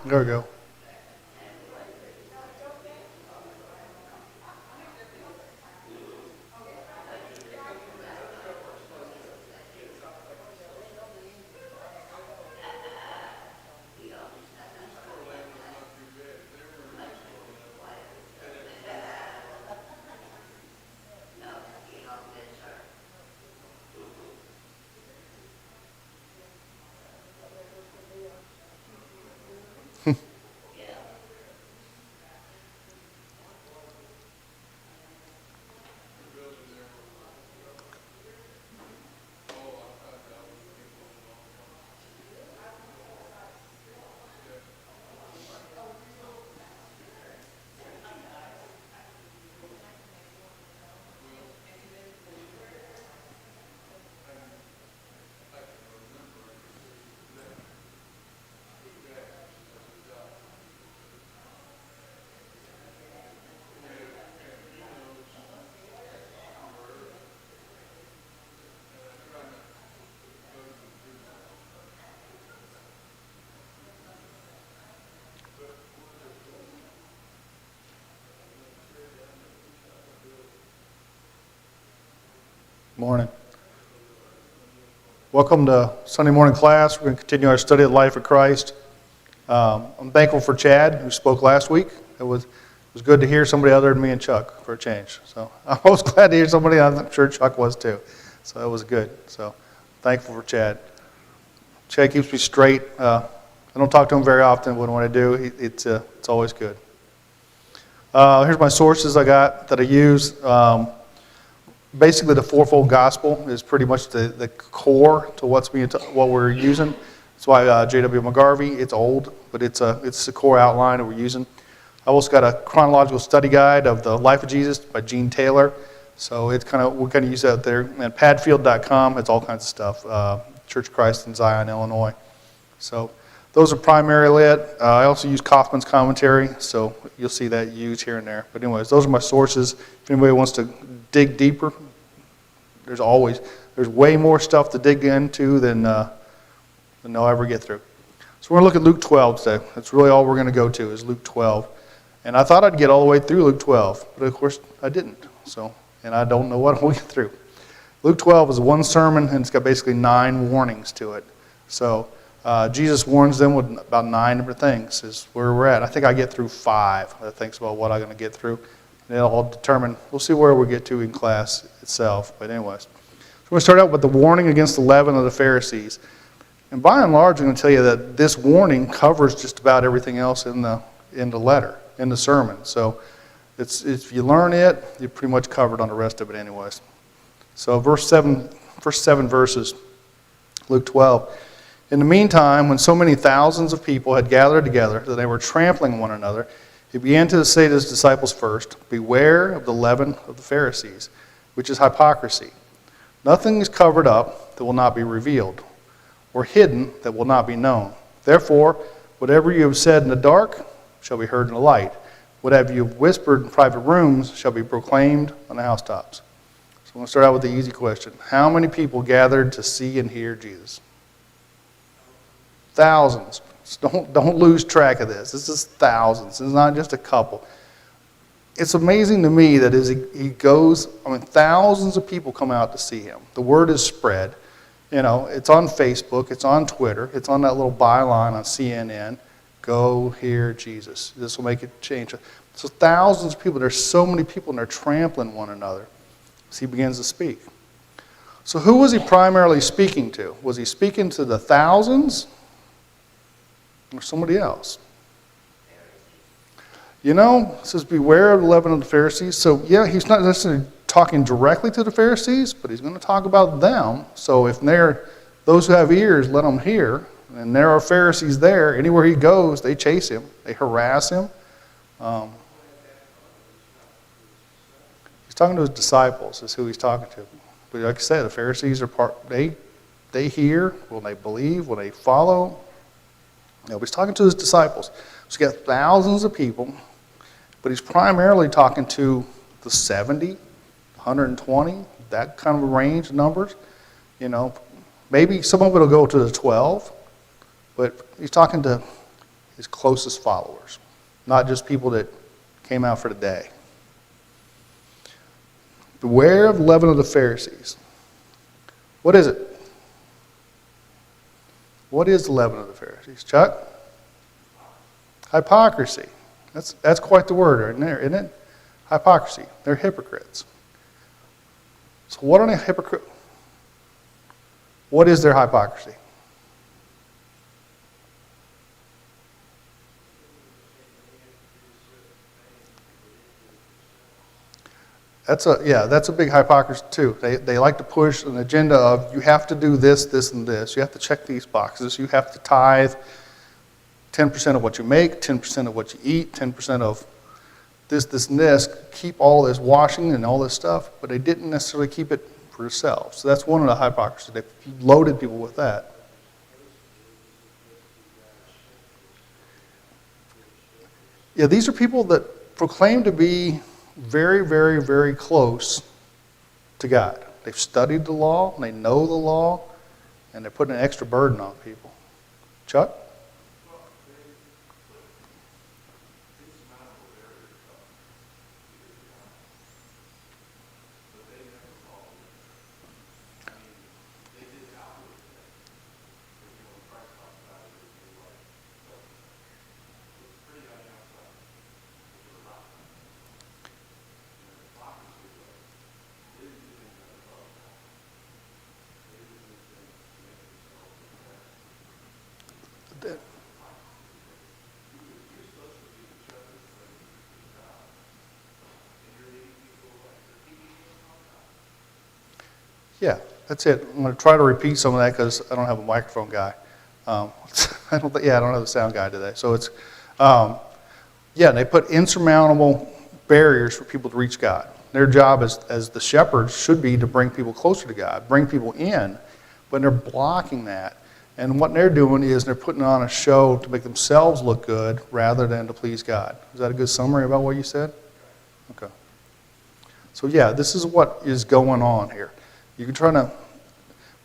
There we go. Morning. Welcome to Sunday morning class. We're going to continue our study of the life of Christ. I'm thankful for Chad, who spoke last week. It was good to hear somebody other than me and Chuck for a change. So I was glad to hear somebody. I'm sure Chuck was too. So that was good. So thankful for Chad. Chad keeps me straight. I don't talk to him very often, but when I do, it's always good. Here's my sources I got that I use. Basically, the fourfold gospel is pretty much the core to what we're using. That's why J.W. McGarvey. It's old, but it's the core outline that we're using. I also got a chronological study guide of the life of Jesus by Gene Taylor. So we kind of use that there. And Padfield.com. It's all kinds of stuff. Church of Christ in Zion, Illinois. So those are primarily it. I also use Kaufman's commentary, so you'll see that used here and there. But anyways, those are my sources. If anybody wants to dig deeper, there's way more stuff to dig into than they'll ever get through. So we're going to look at Luke 12 today. That's really all we're going to go to is Luke 12. And I thought I'd get all the way through Luke 12, but of course I didn't. And I don't know what we'll get through. Luke 12 is one sermon, and it's got basically 9 warnings to it. So Jesus warns them with about 9 different things is where we're at. I think I get through 5. I think about what I'm going to get through. And it'll all determine, we'll see where we get to in class itself. But anyways, so we're going to start out with the warning against the leaven of the Pharisees. And by and large, I'm going to tell you that this warning covers just about everything else in the letter, in the sermon. So if you learn it, you're pretty much covered on the rest of it anyways. So first 7 verses, Luke 12. In the meantime, when so many thousands of people had gathered together that they were trampling one another, he began to say to his disciples first, beware of the leaven of the Pharisees, which is hypocrisy. Nothing is covered up that will not be revealed, or hidden that will not be known. Therefore, whatever you have said in the dark shall be heard in the light. Whatever you have whispered in private rooms shall be proclaimed on the housetops. So I'm going to start out with the easy question. How many people gathered to see and hear Jesus? Thousands. Don't lose track of this. This is thousands. It's not just a couple. It's amazing to me that as he goes, thousands of people come out to see him. The word is spread. It's on Facebook. It's on Twitter. It's on that little byline on CNN. Go hear Jesus. This will make a change. So thousands of people. There's so many people, and they're trampling one another as he begins to speak. So who was he primarily speaking to? Was he speaking to the thousands? Or somebody else? It says beware of the leaven of the Pharisees. So yeah, he's not necessarily talking directly to the Pharisees, but he's going to talk about them. So if those who have ears, let them hear. And there are Pharisees there. Anywhere he goes, they chase him. They harass him. He's talking to his disciples is who he's talking to. But like I said, the Pharisees are they hear, will they believe, will they follow? He's talking to his disciples. So he's got thousands of people, but he's primarily talking to the 70, 120, that kind of a range of numbers. Maybe some of it will go to the 12, but he's talking to his closest followers, not just people that came out for the day. Beware of the leaven of the Pharisees. What is it? What is the leaven of the Pharisees? Chuck? Hypocrisy. That's quite the word, isn't it? Hypocrisy. They're hypocrites. So what are they hypocrite? What is their hypocrisy? That's a big hypocrisy too. They like to push an agenda of you have to do this, this, and this. You have to check these boxes. You have to tithe 10% of what you make, 10% of what you eat, 10% of this, and this. Keep all this washing and all this stuff, but they didn't necessarily keep it for themselves. So that's one of the hypocrisies. They loaded people with that. Yeah, these are people that proclaim to be very, very, very close to God. They've studied the law, and they know the law, and they're putting an extra burden on people. Chuck? Yeah, that's it. I'm going to try to repeat some of that because I don't have a microphone guy. I don't have the sound guy today. So it's, they put insurmountable barriers for people to reach God. Their job as the shepherds should be to bring people closer to God, bring people in, but they're blocking that. And what they're doing is they're putting on a show to make themselves look good rather than to please God. Is that a good summary about what you said? Okay. So yeah, this is what is going on here. You're trying to,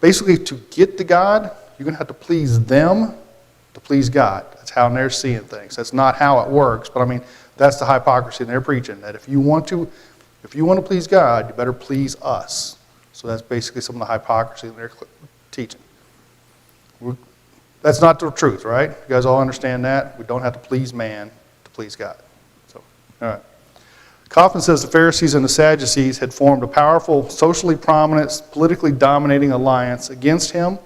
basically to get to God, you're going to have to please them to please God. That's how they're seeing things. That's not how it works, but I mean, that's the hypocrisy they're preaching, that if you want to please God, you better please us. So that's basically some of the hypocrisy they're teaching. That's not the truth, right? You guys all understand that? We don't have to please man to please God. So, all right. Kaufman says the Pharisees and the Sadducees had formed a powerful, socially prominent, politically dominating alliance against him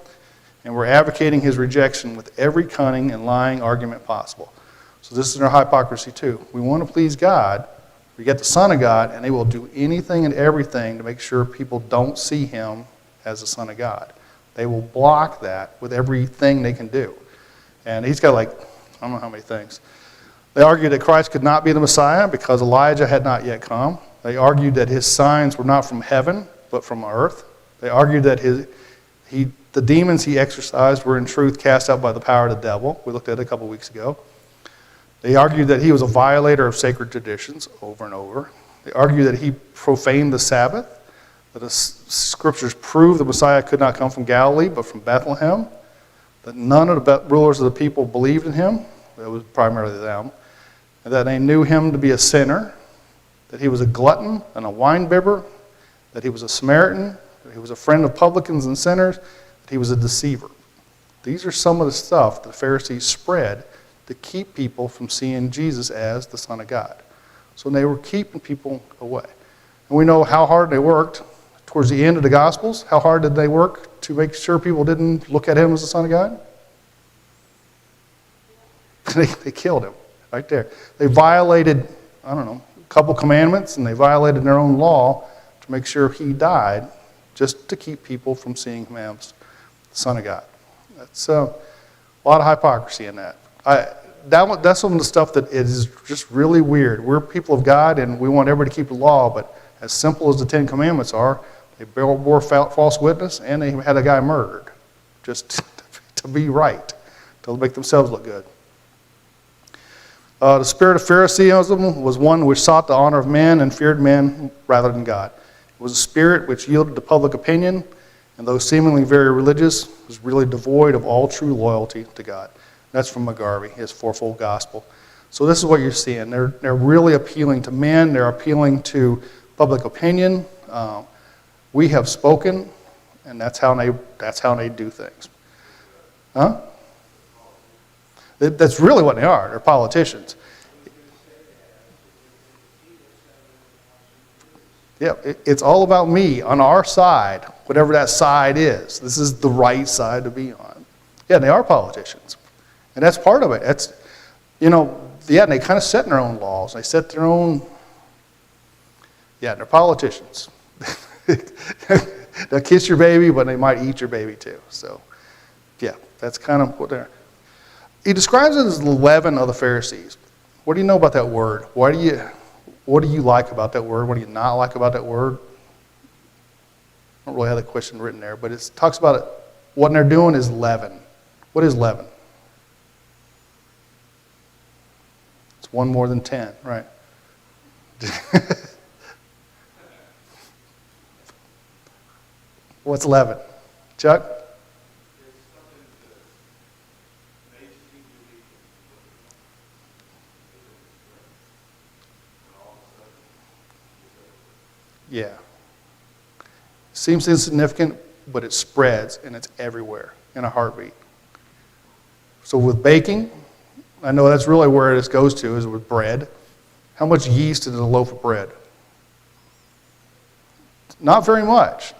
and were advocating his rejection with every cunning and lying argument possible. So this is their hypocrisy too. We want to please God, we get the Son of God, and they will do anything and everything to make sure people don't see him as the Son of God. They will block that with everything they can do. And he's got I don't know how many things. They argued that Christ could not be the Messiah because Elijah had not yet come. They argued that his signs were not from heaven, but from earth. They argued that the demons he exorcised were in truth cast out by the power of the devil. We looked at it a couple weeks ago. They argued that he was a violator of sacred traditions over and over. They argued that he profaned the Sabbath, that the scriptures prove the Messiah could not come from Galilee, but from Bethlehem, that none of the rulers of the people believed in him. That was primarily them. And that they knew him to be a sinner, that he was a glutton and a winebibber, that he was a Samaritan, that he was a friend of publicans and sinners, that he was a deceiver. These are some of the stuff the Pharisees spread to keep people from seeing Jesus as the Son of God. So they were keeping people away. And we know how hard they worked towards the end of the Gospels. How hard did they work to make sure people didn't look at him as the Son of God? They killed him right there. They violated, a couple commandments, and they violated their own law to make sure he died just to keep people from seeing him as the Son of God. That's a lot of hypocrisy in that. That's some of the stuff that is just really weird. We're people of God, and we want everybody to keep the law, but as simple as the Ten Commandments are, they bore false witness, and they had a guy murdered just to be right, to make themselves look good. The spirit of Pharisaism was one which sought the honor of men and feared men rather than God. It was a spirit which yielded to public opinion, and though seemingly very religious, was really devoid of all true loyalty to God. That's from McGarvey, his fourfold gospel. So this is what you're seeing. They're really appealing to men. They're appealing to public opinion. We have spoken, and that's how they do things. Huh? That's really what they are. They're politicians. Yeah, it's all about me on our side, whatever that side is. This is the right side to be on. Yeah, they are politicians. And that's part of it. That's, and they kind of set their own laws. They set their own, they're politicians. They'll kiss your baby, but they might eat your baby too. So, that's kind of what they're. He describes it as the leaven of the Pharisees. What do you know about that word? What do you like about that word? What do you not like about that word? I don't really have the question written there, but it talks about it. What they're doing is leaven. What is leaven? It's one more than 10, right? What's leaven? Chuck? Yeah. Seems insignificant, but it spreads and it's everywhere in a heartbeat. So with baking, I know that's really where this goes to, is with bread. How much yeast is in a loaf of bread? Not very much.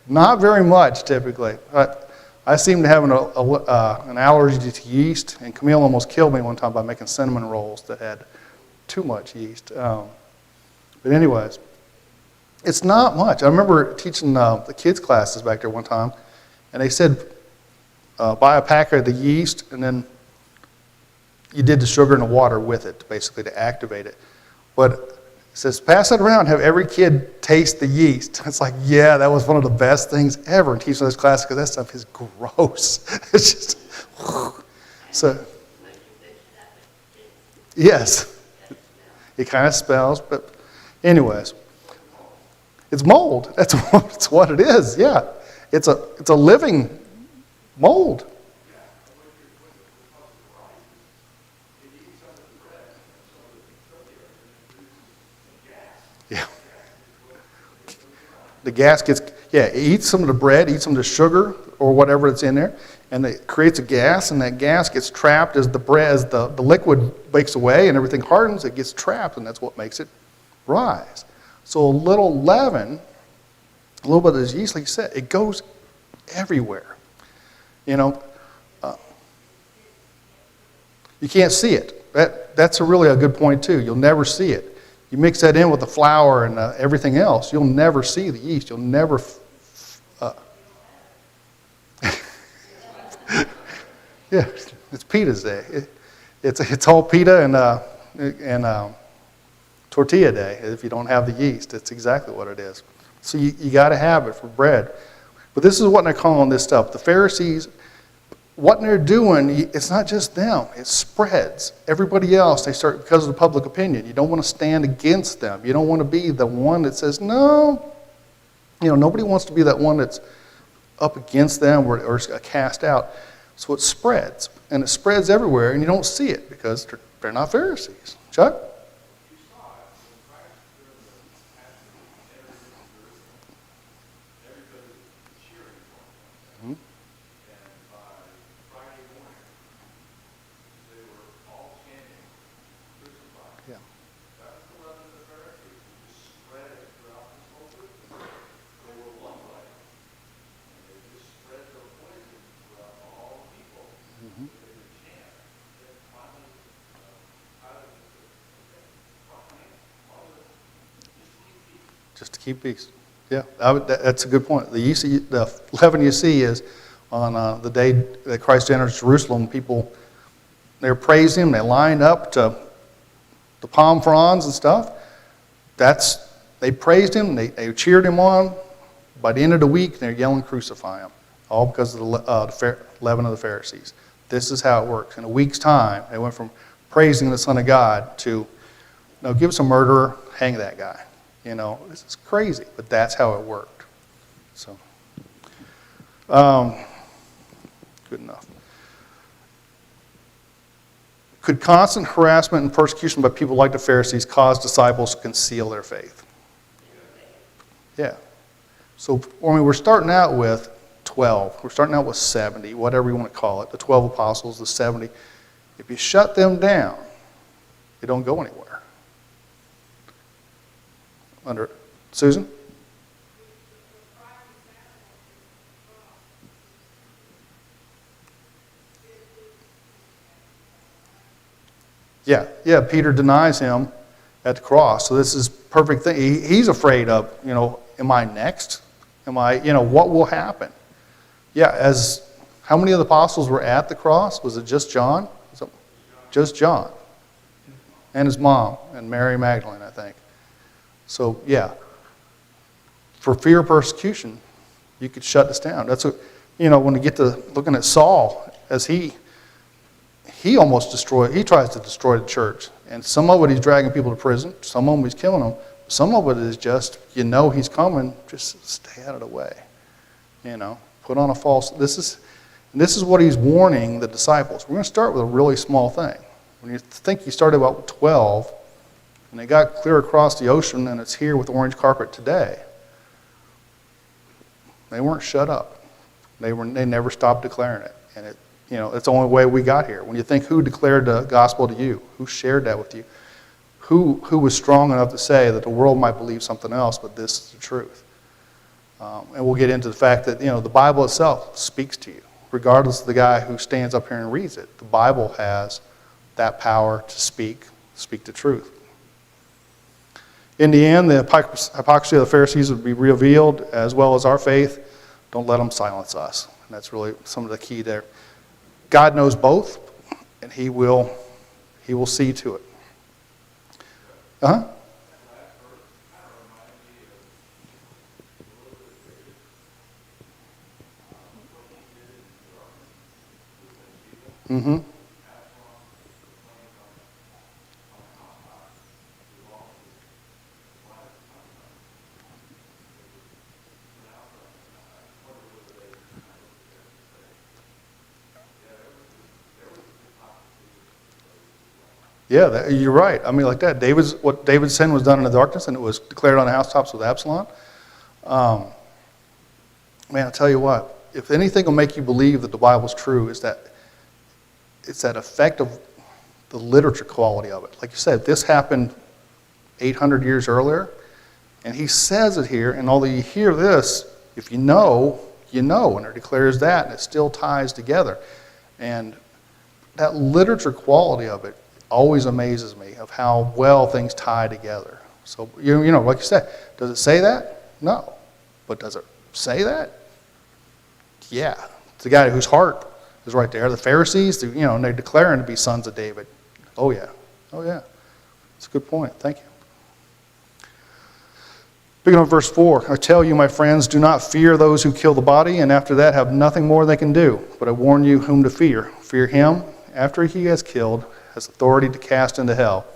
Not very much, typically. I seem to have an allergy to yeast, and Camille almost killed me one time by making cinnamon rolls that had too much yeast. But anyways, it's not much. I remember teaching the kids' classes back there one time, and they said, buy a packet of the yeast, and then you did the sugar and the water with it, basically, to activate it. But it says, pass it around, have every kid taste the yeast. It's like, yeah, that was one of the best things ever in teaching this class, because that stuff is gross. It's just, so, yes, it kind of smells, but anyways, it's mold. That's what it is. Yeah, it's a living mold. Yeah. The gas gets, it eats some of the bread, eats some of the sugar or whatever that's in there, and it creates a gas, and that gas gets trapped as the liquid breaks away and everything hardens, it gets trapped, and that's what makes it rise. So a little leaven, a little bit of this yeast, like you said, it goes everywhere. You can't see it. That's really a good point too. You'll never see it. You mix that in with the flour and everything else, you'll never see the yeast. You'll never. Yeah, it's pita's day. It's all pita and tortilla day. If you don't have the yeast, it's exactly what it is. So you got to have it for bread. But this is what they're calling this stuff. The Pharisees, what they're doing, it's not just them. It spreads. Everybody else, they start, because of the public opinion. You don't want to stand against them. You don't want to be the one that says, no. Nobody wants to be that one that's up against them or cast out. So it spreads. And it spreads everywhere, and you don't see it because they're not Pharisees. Chuck? Just to keep peace. Yeah, that's a good point. The leaven you see is on the day that Christ enters Jerusalem, people, they're praising him, they line up to the palm fronds and stuff. They praised him, they cheered him on. By the end of the week, they're yelling, crucify him. All because of the leaven of the Pharisees. This is how it works. In a week's time, they went from praising the Son of God to, no, give us a murderer, hang that guy. This is crazy, but that's how it worked. So, Good enough. Could constant harassment and persecution by people like the Pharisees cause disciples to conceal their faith? Yeah. So, we're starting out with 12. We're starting out with 70, whatever you want to call it. The 12 apostles, the 70. If you shut them down, they don't go anywhere. Susan? Yeah, Peter denies him at the cross. So this is perfect thing. He's afraid of, am I next? What will happen? Yeah, how many of the apostles were at the cross? Was it just John? Just John. And his mom, and Mary Magdalene, I think. So, yeah. For fear of persecution, you could shut this down. That's what, when you get to looking at Saul, as he tries to destroy the church. And some of it he's dragging people to prison. Some of them he's killing them. Some of it is just, he's coming, just stay out of the way. Put on a false, this is what he's warning the disciples. We're going to start with a really small thing. When you think you started about with 12, and they got clear across the ocean, and it's here with orange carpet today, they weren't shut up. They never stopped declaring it. And it's the only way we got here. When you think who declared the gospel to you, who shared that with you, who was strong enough to say that the world might believe something else, but this is the truth. And we'll get into the fact that, the Bible itself speaks to you, regardless of the guy who stands up here and reads it. The Bible has that power to speak the truth. In the end, the hypocrisy of the Pharisees would be revealed, as well as our faith. Don't let them silence us. And that's really some of the key there. God knows both, and He will see to it. Uh-huh. Mm-hmm. Yeah, you're right. I mean, like that. What David's sin was done in the darkness, and it was declared on the housetops with Absalom. Man, I'll tell you what. If anything will make you believe that the Bible's true, it's that effect of the literature quality of it. Like you said, this happened 800 years earlier, and he says it here. And although you hear this, if you know, and it declares that, and it still ties together. And that literature quality of it always amazes me, of how well things tie together. So, like you said, does it say that? No. But does it say that? Yeah. It's the guy whose heart is right there. The Pharisees, and they're declaring to be sons of David. Oh, yeah. That's a good point. Thank you. Speaking of verse 4, I tell you, my friends, do not fear those who kill the body, and after that have nothing more they can do. But I warn you whom to fear. Fear him, after he has killed, has authority to cast into hell.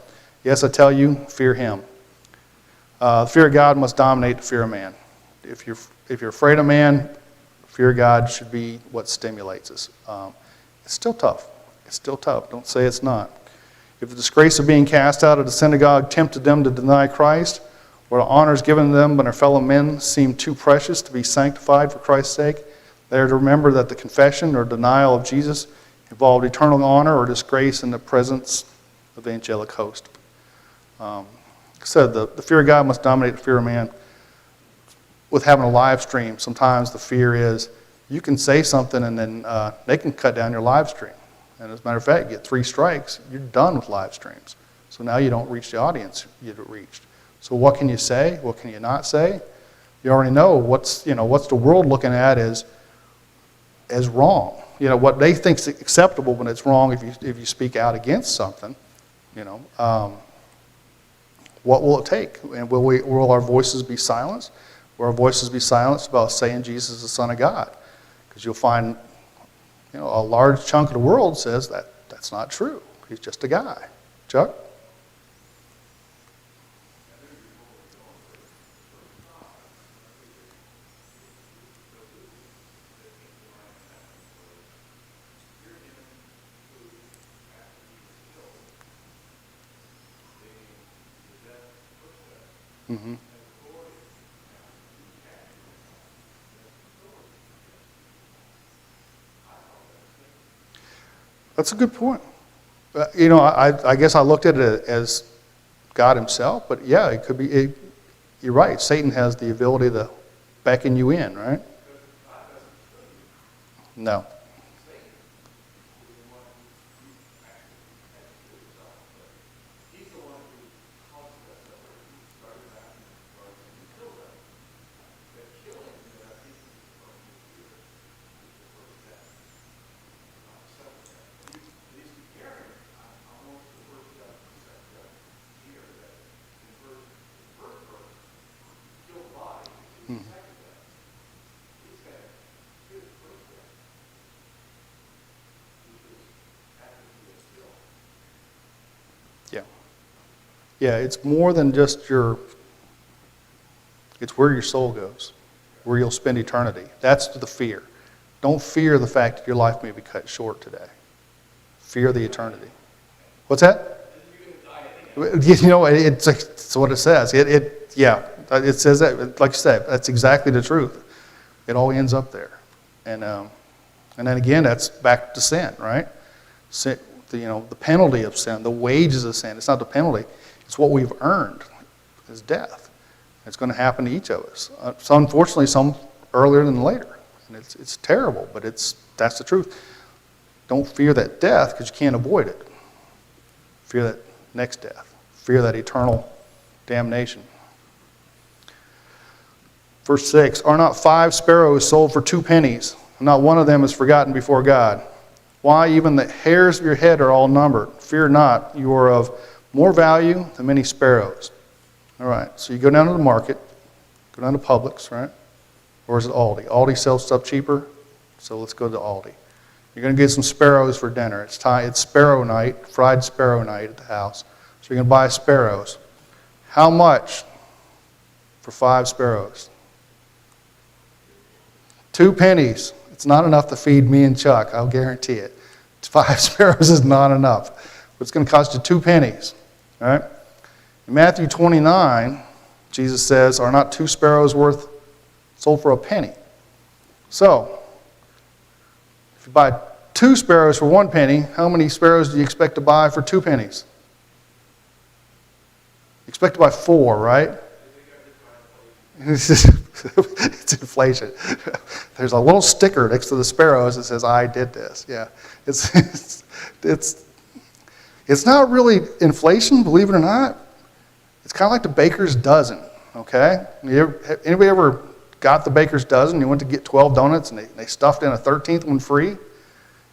Yes, I tell you, fear him. The fear of God must dominate the fear of man. If you're afraid of man, fear of God should be what stimulates us. It's still tough. Don't say it's not. If the disgrace of being cast out of the synagogue tempted them to deny Christ, or the honors given them by their fellow men seemed too precious to be sanctified for Christ's sake, they are to remember that the confession or denial of Jesus involved eternal honor or disgrace in the presence of the angelic host. Like I said, the fear of God must dominate the fear of man. With having a live stream, sometimes the fear is you can say something and then they can cut down your live stream. And as a matter of fact, you get 3 strikes, you're done with live streams. So now you don't reach the audience you'd reached. So what can you say? What can you not say? You already know what's the world looking at as wrong. What they think is acceptable when it's wrong if you speak out against something. What will it take? And will our voices be silenced? Will our voices be silenced about saying Jesus is the Son of God? Because you'll find a large chunk of the world says that's not true. He's just a guy. Chuck? Mm-hmm. That's a good point. I guess I looked at it as God himself, but yeah, it could be, you're right, Satan has the ability to beckon you in, right? No. Yeah. Yeah, it's more than just it's where your soul goes, where you'll spend eternity. That's the fear. Don't fear the fact that your life may be cut short today. Fear the eternity. What's that? It's what it says. It says that, like you said, that's exactly the truth. It all ends up there. And then again, that's back to sin, right? Sin, the penalty of sin, the wages of sin. It's not the penalty. It's what we've earned is death. It's going to happen to each of us. So unfortunately, some earlier than later. And it's terrible, but that's the truth. Don't fear that death because you can't avoid it. Fear that next death. Fear that eternal damnation. Verse 6, are not 5 sparrows sold for 2 pennies? Not one of them is forgotten before God. Why, even the hairs of your head are all numbered. Fear not, you are of more value than many sparrows. All right, so you go down to the market, go down to Publix, right? Or is it Aldi? Aldi sells stuff cheaper, so let's go to Aldi. You're going to get some sparrows for dinner. It's sparrow night, fried sparrow night at the house. So you're going to buy sparrows. How much for 5 sparrows? 2 pennies. It's not enough to feed me and Chuck, I'll guarantee it. 5 sparrows is not enough. But it's going to cost you 2 pennies. All right? In Matthew 29, Jesus says, are not 2 sparrows sold for a penny? So, if you buy 2 sparrows for 1 penny, how many sparrows do you expect to buy for 2 pennies? You expect to buy 4, right? It's inflation. There's a little sticker next to the sparrows that says, I did this. Yeah. It's not really inflation, believe it or not. It's kind of like the baker's dozen, okay? Anybody ever got the baker's dozen? You went to get 12 donuts and they stuffed in a 13th one free?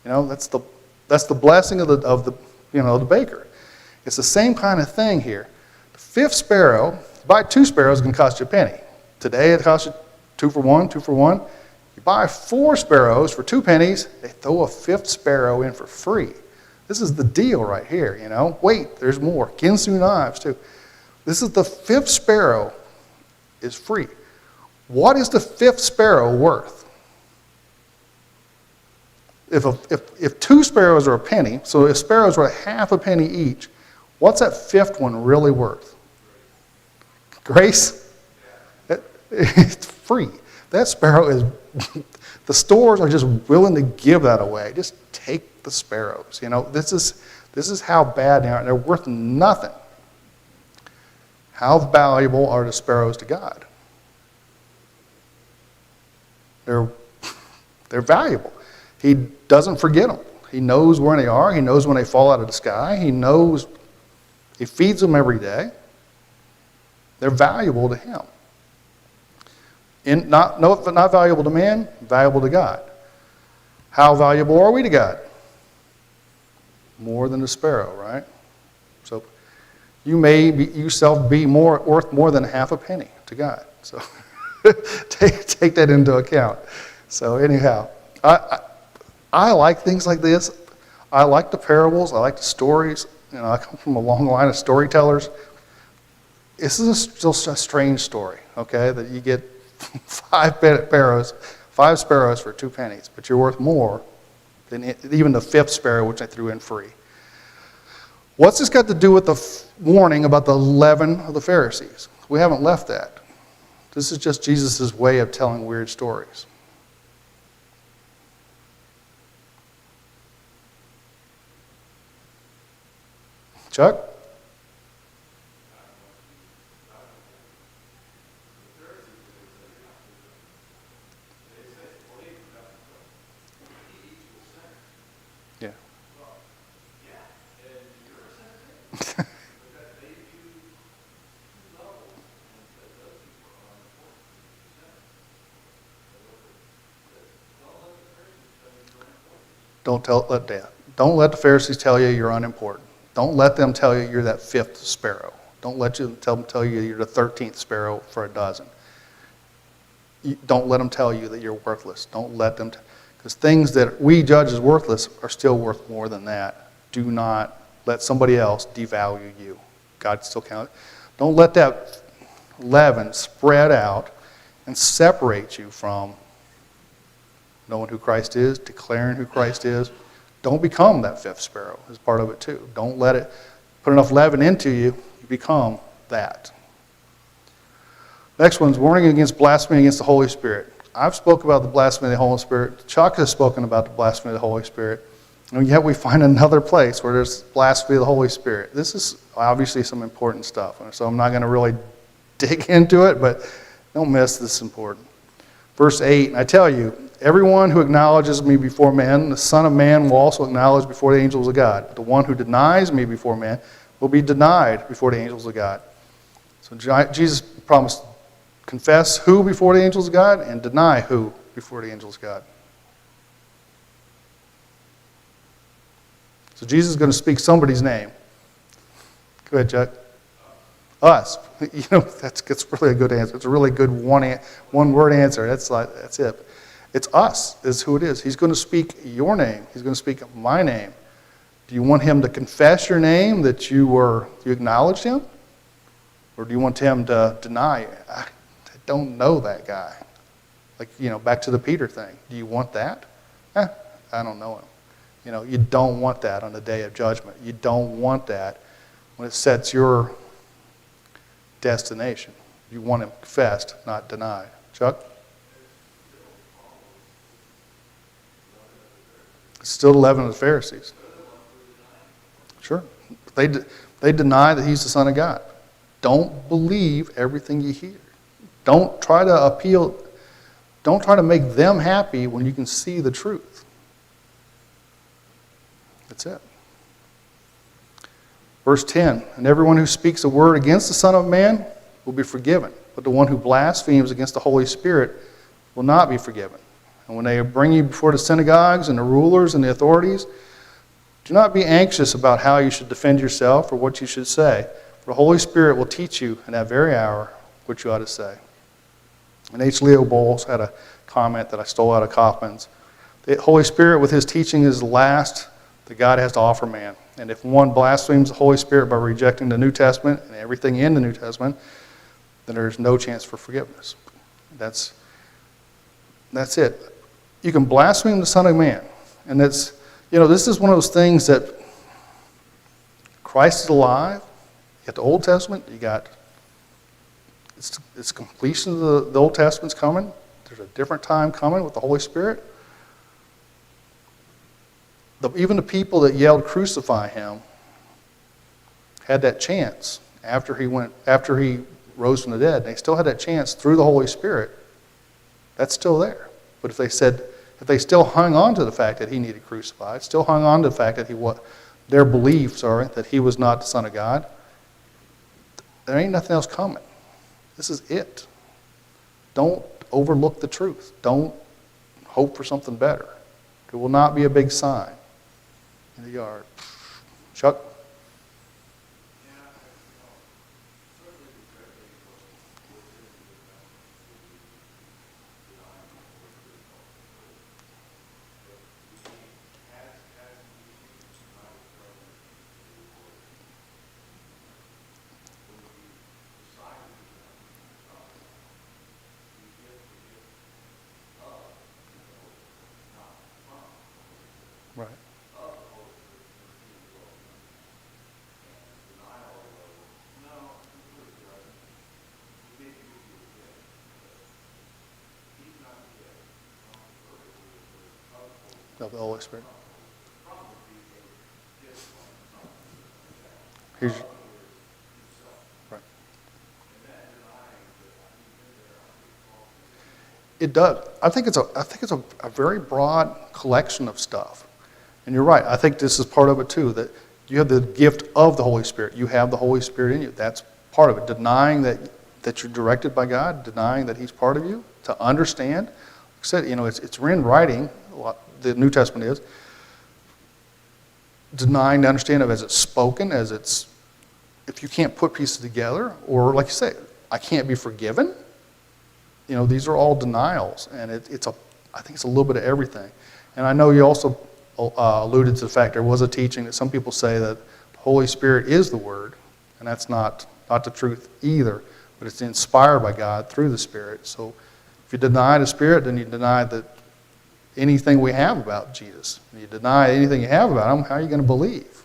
That's the blessing of the baker. It's the same kind of thing here. The 5th sparrow, buy 2 sparrows, is going to cost you a penny. Today it costs you 2 for 1, 2 for 1. You buy 4 sparrows for 2 pennies, they throw a 5th sparrow in for free. This is the deal right here, Wait, there's more. Ginsu knives too. This is the 5th sparrow is free. What is the 5th sparrow worth? If 2 sparrows are a penny, so if sparrows were half a penny each, what's that 5th one really worth? Grace? It's free. That sparrow is, the stores are just willing to give that away. Just take the sparrows. This is how bad they are. They're worth nothing. How valuable are the sparrows to God? They're valuable. He doesn't forget them. He knows where they are. He knows when they fall out of the sky. He feeds them every day. They're valuable to him. Not valuable to man, valuable to God. How valuable are we to God? More than a sparrow, right? So you may yourself be worth more than half a penny to God. So take that into account. So anyhow, I like things like this. I like the parables. I like the stories. I come from a long line of storytellers. This is still a strange story, okay, that you get 5 sparrows for 2 pennies, but you're worth more than even the 5th sparrow, which I threw in free. What's this got to do with the warning about the leaven of the Pharisees? We haven't left that. This is just Jesus' way of telling weird stories. Chuck? Yeah. Don't let the Pharisees tell you you're unimportant. Don't let them tell you you're that fifth sparrow. Don't let them tell you you're the 13th sparrow for a dozen. Don't let them tell you that you're worthless. Don't let them, because things that we judge as worthless are still worth more than that. Do not let somebody else devalue you. God still counts. Don't let that leaven spread out and separate you from knowing who Christ is, declaring who Christ is. Don't become that fifth sparrow as part of it too. Don't let it put enough leaven into you, you become that. Next one's warning against blasphemy against the Holy Spirit. I've spoken about the blasphemy of the Holy Spirit. Chuck has spoken about the blasphemy of the Holy Spirit. And yet we find another place where there's blasphemy of the Holy Spirit. This is obviously some important stuff. So I'm not going to really dig into it, but don't miss this important. Verse 8, and I tell you, everyone who acknowledges me before men, the Son of Man will also acknowledge before the angels of God. The one who denies me before men will be denied before the angels of God. So Jesus promised to confess who before the angels of God and deny who before the angels of God. So Jesus is going to speak somebody's name. Go ahead, Chuck. Us. You know, that's really a good answer. It's a really good one-word answer. That's it. It's us is who it is. He's going to speak your name. He's going to speak my name. Do you want him to confess your name, that you acknowledged him? Or do you want him to deny it? I don't know that guy. Like, back to the Peter thing. Do you want that? I don't know him. You don't want that on the day of judgment. You don't want that when it sets your destination. You want him confessed, not denied. Chuck? It's still the leaven of the Pharisees. Sure. They deny that he's the Son of God. Don't believe everything you hear. Don't try to make them happy when you can see the truth. That's it. Verse 10, and everyone who speaks a word against the Son of Man will be forgiven, but the one who blasphemes against the Holy Spirit will not be forgiven. And when they bring you before the synagogues and the rulers and the authorities, do not be anxious about how you should defend yourself or what you should say, for the Holy Spirit will teach you in that very hour what you ought to say. And H. Leo Bowles had a comment that I stole out of Kaufman's. The Holy Spirit with his teaching is the last that God has to offer man. And if one blasphemes the Holy Spirit by rejecting the New Testament and everything in the New Testament, then there's no chance for forgiveness. That's it. You can blaspheme the Son of Man. And this is one of those things that Christ is alive. You got the Old Testament, it's completion of the Old Testament's coming. There's a different time coming with the Holy Spirit. Even the people that yelled crucify him had that chance after he rose from the dead. They still had that chance through the Holy Spirit. That's still there. But if they still hung on to the fact that he needed crucified, still hung on to the fact that their beliefs are that he was not the Son of God, there ain't nothing else coming. This is it. Don't overlook the truth. Don't hope for something better. It will not be a big sign in the yard. Chuck? Right. of the Holy Spirit. Here's, right. It does. I think it's a very broad collection of stuff. And you're right. I think this is part of it too, that you have the gift of the Holy Spirit. You have the Holy Spirit in you. That's part of it. Denying that you're directed by God, denying that He's part of you, to understand. Like I said, it's in writing, the New Testament is. Denying the understanding of as it's spoken, if you can't put pieces together, or like you say, I can't be forgiven. These are all denials, and I think it's a little bit of everything. And I know you also alluded to the fact there was a teaching that some people say that the Holy Spirit is the Word, and that's not the truth either, but it's inspired by God through the Spirit. So if you deny the Spirit, then you deny that anything we have about Jesus. If you deny anything you have about Him, how are you going to believe?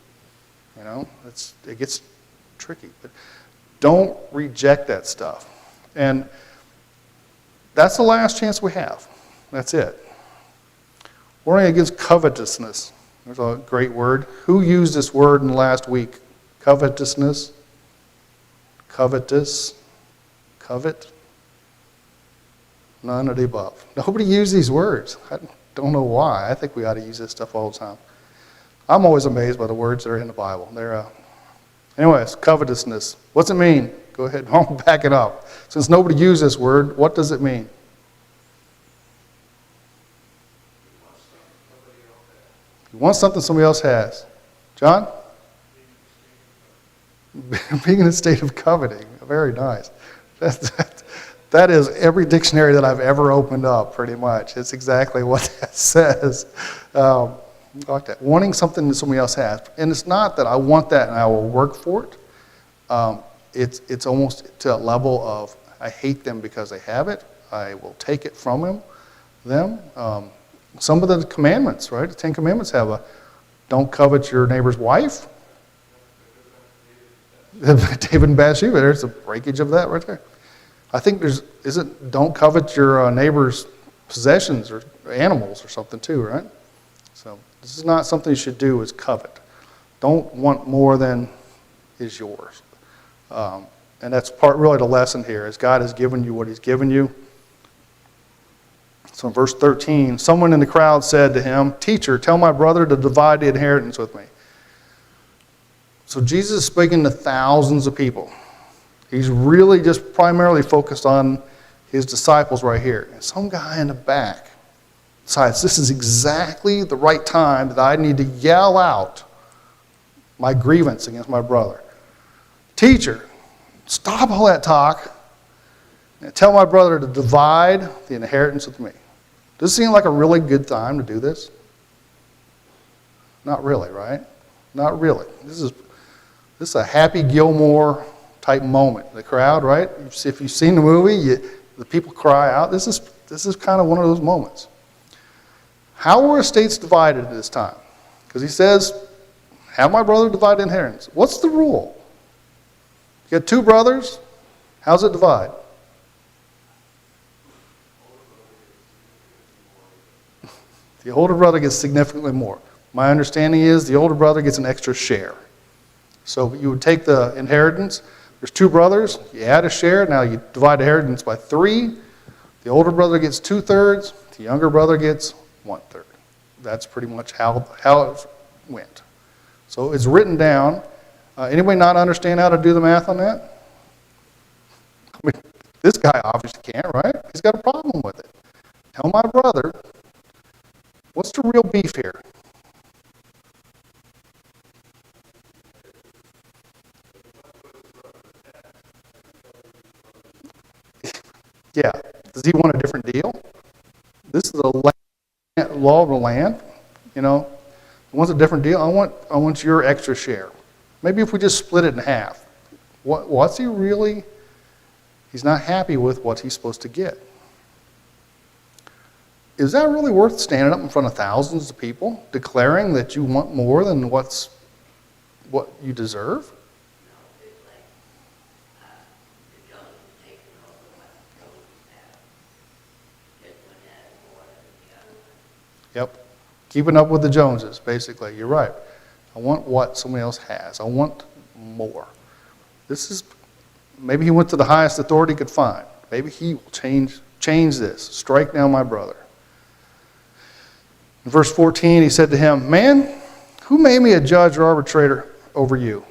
It gets tricky. But don't reject that stuff. And that's the last chance we have. That's it. Warning against covetousness. There's a great word. Who used this word in the last week? Covetousness. Covetous. Covet. None of the above. Nobody used these words. I don't know why. I think we ought to use this stuff all the time. I'm always amazed by the words that are in the Bible. Anyways, covetousness. What's it mean? Go ahead and back it up. Since nobody used this word, what does it mean? You want something somebody else has. John? Being in a state of coveting. Very nice. That is every dictionary that I've ever opened up, pretty much. It's exactly what that says. I like that. Wanting something that somebody else has. And it's not that I want that and I will work for it. It's almost to a level of I hate them because they have it. I will take it from them. Some of the commandments, right? The Ten Commandments have don't covet your neighbor's wife. David and Bathsheba, there's a breakage of that right there. I think don't covet your neighbor's possessions or animals or something too, right? So this is not something you should do is covet. Don't want more than is yours. And that's really the lesson here, is God has given you what He's given you. So in verse 13, someone in the crowd said to Him, "Teacher, tell my brother to divide the inheritance with me." So Jesus is speaking to thousands of people. He's really just primarily focused on His disciples right here. And some guy in the back decides this is exactly the right time that I need to yell out my grievance against my brother. "Teacher, stop all that talk and tell my brother to divide the inheritance with me." Does it seem like a really good time to do this? Not really, right? Not really. This is a Happy Gilmore type moment. The crowd, right? If you've seen the movie, the people cry out. This is kind of one of those moments. How were estates divided at this time? Because He says, "Have my brother divide the inheritance." What's the rule? You got two brothers. How's it divide? The older brother gets significantly more. My understanding is the older brother gets an extra share. So you would take the inheritance. There's two brothers. You add a share. Now you divide the inheritance by 3. The older brother gets 2/3. The younger brother gets 1/3. That's pretty much how it went. So it's written down. Anybody not understand how to do the math on that? I mean, this guy obviously can't, right? He's got a problem with it. Tell my brother, what's the real beef here? Yeah. Does he want a different deal? This is the law of the land. He wants a different deal. I want your extra share. Maybe if we just split it in half. What's he really? He's not happy with what he's supposed to get. Is that really worth standing up in front of thousands of people, declaring that you want more than what you deserve? Yep. Keeping up with the Joneses, basically. You're right. I want what somebody else has. I want more. Maybe he went to the highest authority he could find. Maybe he will change this. Strike down my brother. In verse 14, he said to him, "Man, who made me a judge or arbitrator over you?"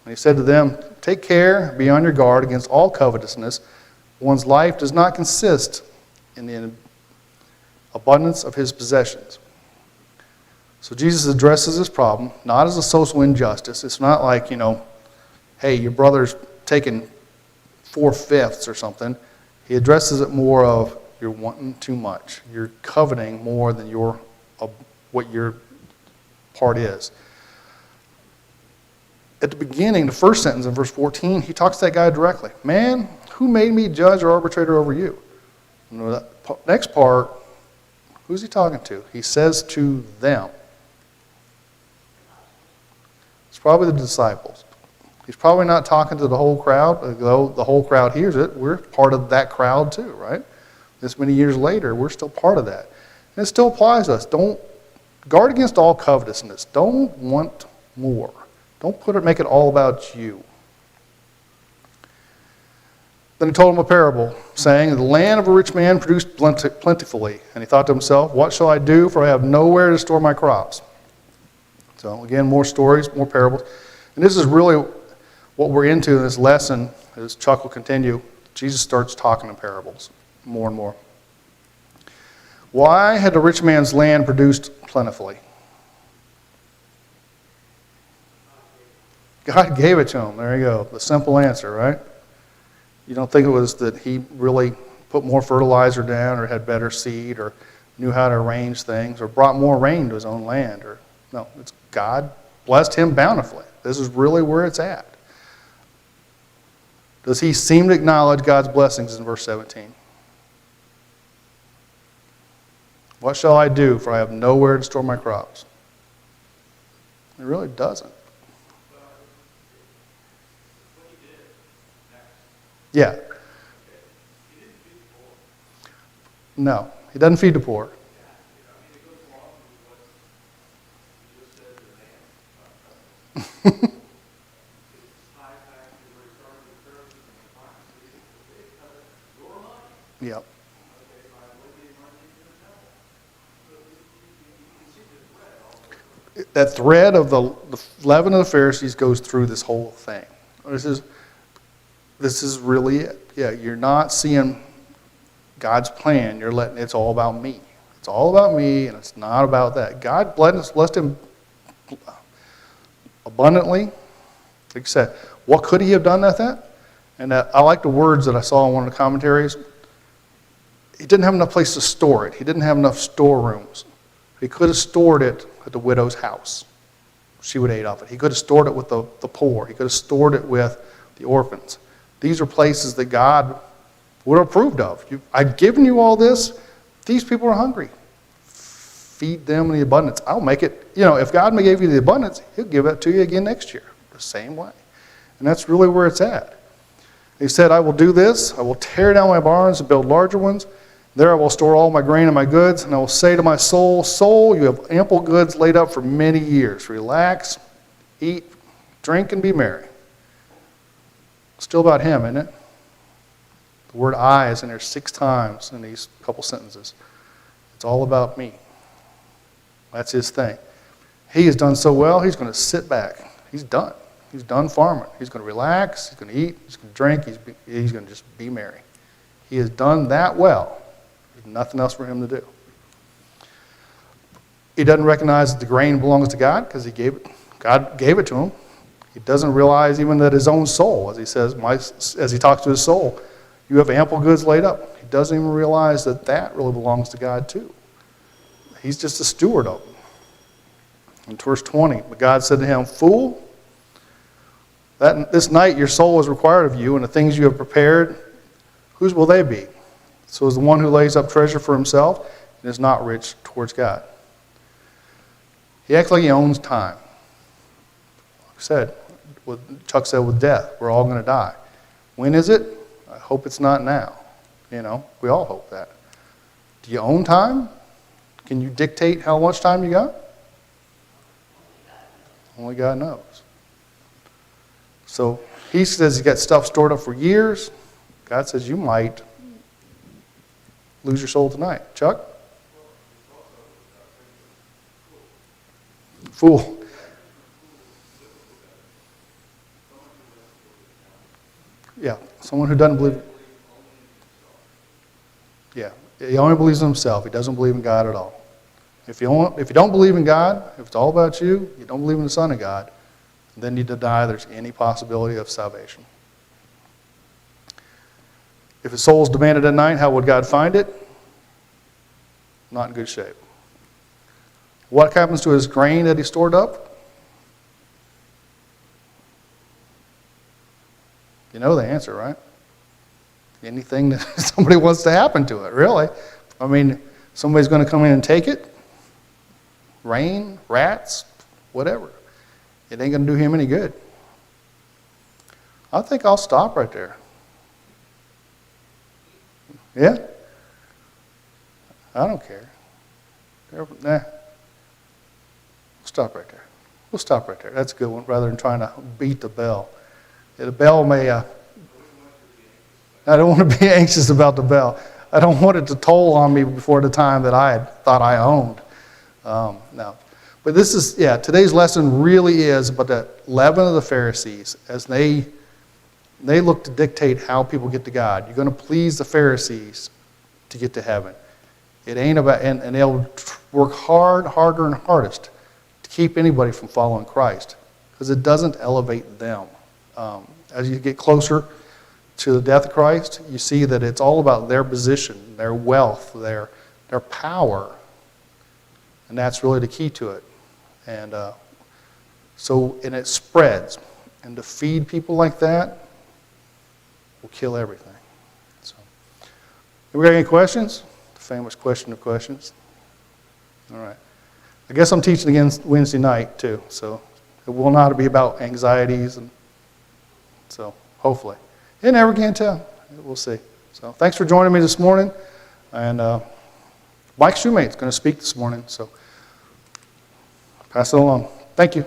And he said to them, "Take care, be on your guard against all covetousness. One's life does not consist in the abundance of his possessions." So Jesus addresses this problem, not as a social injustice. It's not like, hey, your brother's taking 4/5 or something. He addresses it more of, you're wanting too much. You're coveting more than what your part is. At the beginning, the first sentence in verse 14, he talks to that guy directly. "Man, who made me judge or arbitrator over you?" And the next part, who's he talking to? He says to them. It's probably the disciples. He's probably not talking to the whole crowd, though the whole crowd hears it. We're part of that crowd too, right? This many years later, we're still part of that. And it still applies to us. Don't guard against all covetousness. Don't want more. Don't make it all about you. Then he told him a parable, saying, "The land of a rich man produced plentifully. And he thought to himself, what shall I do? For I have nowhere to store my crops." So again, more stories, more parables. And this is really what we're into in this lesson, as Chuck will continue. Jesus starts talking in parables more and more. Why had the rich man's land produced plentifully? God gave it to him. There you go. The simple answer, right? You don't think it was that he really put more fertilizer down or had better seed or knew how to arrange things or brought more rain to his own land. No, it's God blessed him bountifully. This is really where it's at. Does he seem to acknowledge God's blessings in verse 17? What shall I do, for I have nowhere to store my crops? It really doesn't. Yeah. No, he doesn't feed the poor. Yep. That thread of the leaven of the Pharisees goes through this whole thing. This is really it. Yeah, you're not seeing God's plan. You're letting it's all about me. It's all about me, and it's not about that. God blessed him abundantly. Like I said, what could he have done with that? And I like the words that I saw in one of the commentaries. He didn't have enough place to store it. He didn't have enough storerooms. He could have stored it at the widow's house. She would eat off it. He could have stored it with the poor. He could have stored it with the orphans. These are places that God would have approved of. I've given you all this. These people are hungry. Feed them in the abundance. I'll make it, if God gave you the abundance, he'll give it to you again next year. The same way. And that's really where it's at. He said, I will do this. I will tear down my barns and build larger ones. There I will store all my grain and my goods. And I will say to my soul, soul, you have ample goods laid up for many years. Relax, eat, drink, and be merry. Still about him, isn't it? The word I is in there 6 times in these couple sentences. It's all about me. That's his thing. He has done so well, he's going to sit back. He's done. He's done farming. He's going to relax. He's going to eat. He's going to drink. He's going to just be merry. He has done that well. There's nothing else for him to do. He doesn't recognize that the grain belongs to God because God gave it to him. He doesn't realize even that his own soul, as he says, as he talks to his soul, you have ample goods laid up. He doesn't even realize that really belongs to God too. He's just a steward of them. In verse 20, but God said to him, fool, this night your soul is required of you, and the things you have prepared, whose will they be? So is the one who lays up treasure for himself and is not rich towards God. He acts like he owns time. Chuck said with death, we're all going to die. When is it? I hope it's not now. We all hope that. Do you own time? Can you dictate how much time you got? Only God knows. So he says he's got stuff stored up for years. God says you might lose your soul tonight. Chuck? Fool. Yeah, someone who doesn't believe. Yeah, he only believes in himself. He doesn't believe in God at all. If you don't believe in God, if it's all about you, you don't believe in the Son of God, then you deny there's any possibility of salvation. If his soul is demanded at night, how would God find it? Not in good shape. What happens to his grain that he stored up? You know the answer, right? Anything that somebody wants to happen to it, really. I mean, somebody's going to come in and take it. Rain, rats, whatever. It ain't going to do him any good. I think I'll stop right there. Yeah? I don't care. Nah. We'll stop right there. We'll stop right there. That's a good one, rather than trying to beat the bell. The bell may... I don't want to be anxious about the bell. I don't want it to toll on me before the time that I had thought I owned. No. But this is, today's lesson really is about the leaven of the Pharisees as they look to dictate how people get to God. You're going to please the Pharisees to get to heaven. It ain't about, and they'll work harder and hardest to keep anybody from following Christ because it doesn't elevate them. As you get closer to the death of Christ, you see that it's all about their position, their wealth, their power. And that's really the key to it. And and it spreads. And to feed people like that will kill everything. So, have we got any questions? The famous question of questions. All right. I guess I'm teaching again Wednesday night too. So it will not be about anxieties. And so hopefully. You never can tell. We'll see. So thanks for joining me this morning. And Mike Shoemate's going to speak this morning. So pass it along. Thank you.